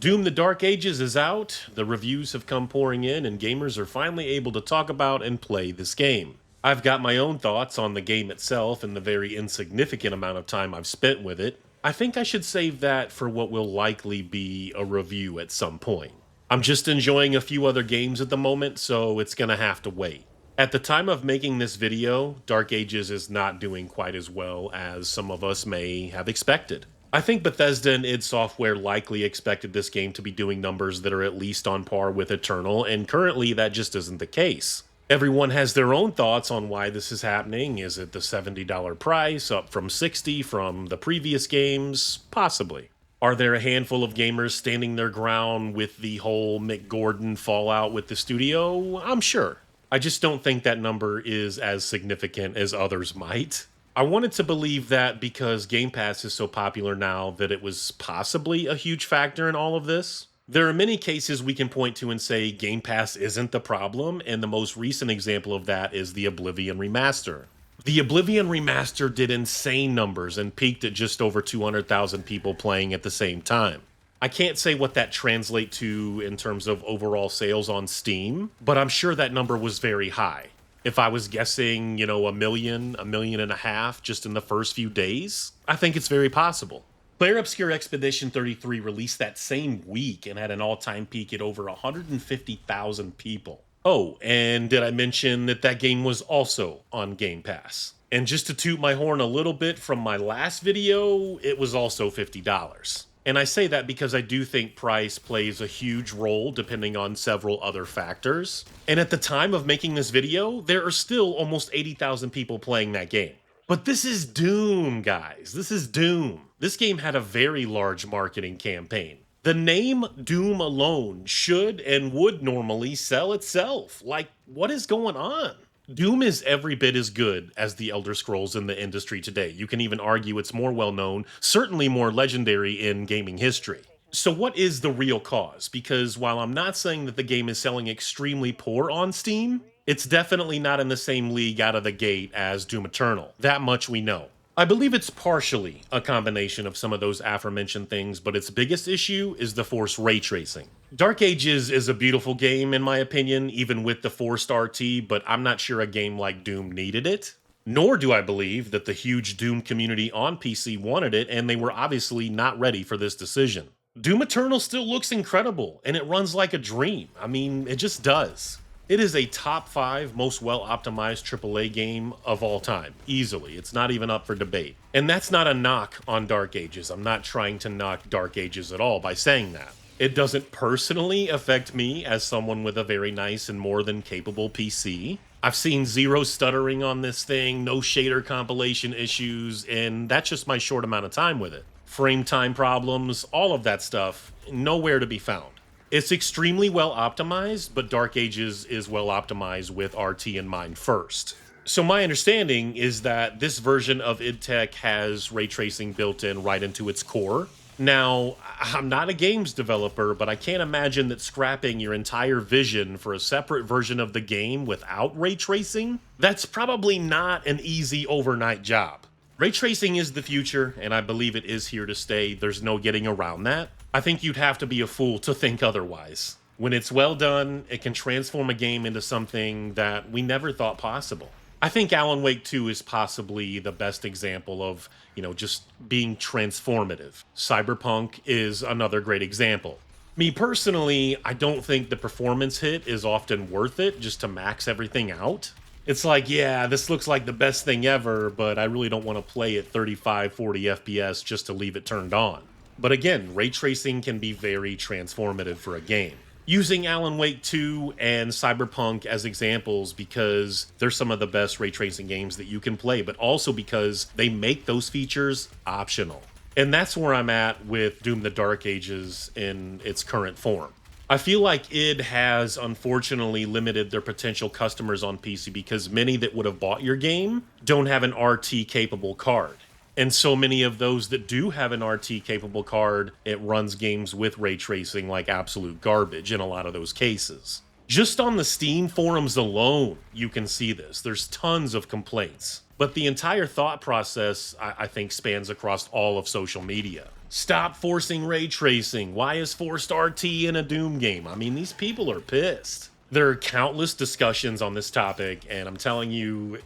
Doom: The Dark Ages is out, the reviews have come pouring in, and gamers are finally able to talk about and play this game. I've got my own thoughts on the game itself and the very insignificant amount of time I've spent with it. I think I should save that for what will likely be a review at some point. I'm just enjoying a few other games at the moment, so it's gonna have to wait. At the time of making this video, Dark Ages is not doing quite as well as some of us may have expected. I think Bethesda and id Software likely expected this game to be doing numbers that are at least on par with Eternal, and currently that just isn't the case. Everyone has their own thoughts on why this is happening. Is it the $70 price, up from $60 from the previous games? Possibly. Are there a handful of gamers standing their ground with the whole Mick Gordon fallout with the studio? I'm sure. I just don't think that number is as significant as others might. I wanted to believe that because Game Pass is so popular now that it was possibly a huge factor in all of this. There are many cases we can point to and say Game Pass isn't the problem, and the most recent example of that is the Oblivion Remaster. The Oblivion Remaster did insane numbers and peaked at just over 200,000 people playing at the same time. I can't say what that translates to in terms of overall sales on Steam, but I'm sure that number was very high. If I was guessing, a million and a half just in the first few days, I think it's very possible. Clair Obscur Expedition 33 released that same week and had an all-time peak at over 150,000 people. Oh, and did I mention that game was also on Game Pass? And just to toot my horn a little bit from my last video, it was also $50. And I say that because I do think price plays a huge role depending on several other factors. And at the time of making this video, there are still almost 80,000 people playing that game. But this is Doom, guys. This is Doom. This game had a very large marketing campaign. The name Doom alone should and would normally sell itself. Like, what is going on? Doom is every bit as good as the Elder Scrolls in the industry today. You can even argue it's more well-known, certainly more legendary in gaming history. So what is the real cause? Because while I'm not saying that the game is selling extremely poor on Steam, it's definitely not in the same league out of the gate as Doom Eternal. That much we know. I believe it's partially a combination of some of those aforementioned things, but its biggest issue is the forced ray tracing. Dark Ages is a beautiful game in my opinion, even with the forced RT, but I'm not sure a game like Doom needed it. Nor do I believe that the huge Doom community on PC wanted it, and they were obviously not ready for this decision. Doom Eternal still looks incredible, and it runs like a dream. I mean, it just does. It is a top 5 most well-optimized AAA game of all time, easily. It's not even up for debate. And that's not a knock on Dark Ages. I'm not trying to knock Dark Ages at all by saying that. It doesn't personally affect me as someone with a very nice and more than capable PC. I've seen zero stuttering on this thing, no shader compilation issues, and that's just my short amount of time with it. Frame time problems, all of that stuff, nowhere to be found. It's extremely well optimized, but Dark Ages is well optimized with RT in mind first. So my understanding is that this version of id Tech has ray tracing built in right into its core. Now, I'm not a games developer, but I can't imagine that scrapping your entire vision for a separate version of the game without ray tracing, that's probably not an easy overnight job. Ray tracing is the future, and I believe it is here to stay. There's no getting around that. I think you'd have to be a fool to think otherwise. When it's well done, it can transform a game into something that we never thought possible. I think Alan Wake 2 is possibly the best example of, just being transformative. Cyberpunk is another great example. Me personally, I don't think the performance hit is often worth it just to max everything out. It's like, yeah, this looks like the best thing ever, but I really don't want to play at 35, 40 FPS just to leave it turned on. But again, ray tracing can be very transformative for a game. Using Alan Wake 2 and Cyberpunk as examples because they're some of the best ray tracing games that you can play, but also because they make those features optional. And that's where I'm at with Doom: The Dark Ages in its current form. I feel like id has unfortunately limited their potential customers on PC because many that would have bought your game don't have an RT capable card. And so many of those that do have an RT capable card, it runs games with ray tracing like absolute garbage in a lot of those cases. Just on the Steam forums alone, you can see this. There's tons of complaints. But the entire thought process, I think, spans across all of social media. Stop forcing ray tracing. Why is forced RT in a Doom game? I mean, these people are pissed. There are countless discussions on this topic, and I'm telling you,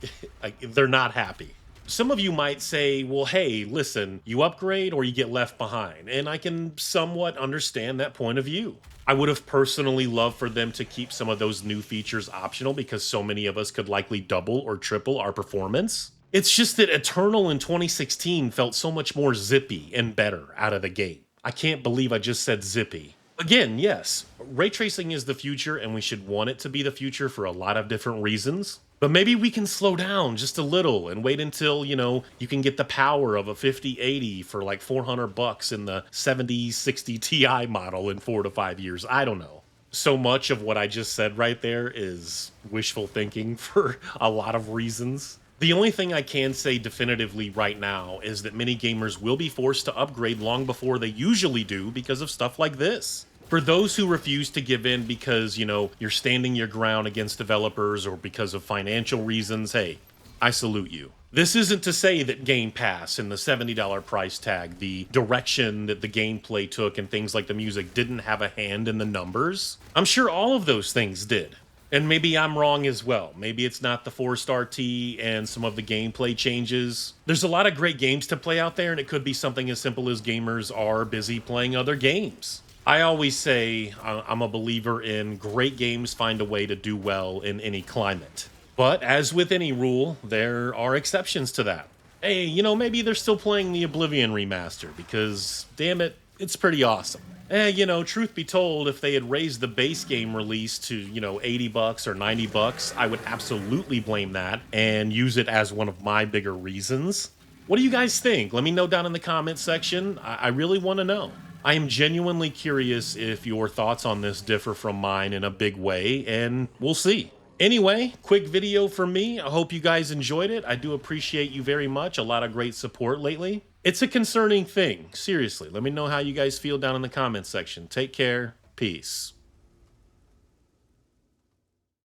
they're not happy. Some of you might say, well, hey, listen, you upgrade or you get left behind. And I can somewhat understand that point of view. I would have personally loved for them to keep some of those new features optional because so many of us could likely double or triple our performance. It's just that Eternal in 2016 felt so much more zippy and better out of the gate. I can't believe I just said zippy. Again, yes, ray tracing is the future and we should want it to be the future for a lot of different reasons. But maybe we can slow down just a little and wait until, you can get the power of a 5080 for like $400 in the 7060 Ti model in 4 to 5 years. I don't know. So much of what I just said right there is wishful thinking for a lot of reasons. The only thing I can say definitively right now is that many gamers will be forced to upgrade long before they usually do because of stuff like this. For those who refuse to give in because, you're standing your ground against developers or because of financial reasons, hey, I salute you. This isn't to say that Game Pass and the $70 price tag, the direction that the gameplay took and things like the music didn't have a hand in the numbers. I'm sure all of those things did. And maybe I'm wrong as well. Maybe it's not the 4-star T and some of the gameplay changes. There's a lot of great games to play out there, and it could be something as simple as gamers are busy playing other games. I always say I'm a believer in great games find a way to do well in any climate. But as with any rule, there are exceptions to that. Hey, maybe they're still playing the Oblivion remaster because, damn it, it's pretty awesome. Truth be told, if they had raised the base game release to, $80 or $90, I would absolutely blame that and use it as one of my bigger reasons. What do you guys think? Let me know down in the comments section. I really want to know. I am genuinely curious if your thoughts on this differ from mine in a big way, and we'll see. Anyway, quick video from me. I hope you guys enjoyed it. I do appreciate you very much. A lot of great support lately. It's a concerning thing. Seriously, let me know how you guys feel down in the comments section. Take care. Peace.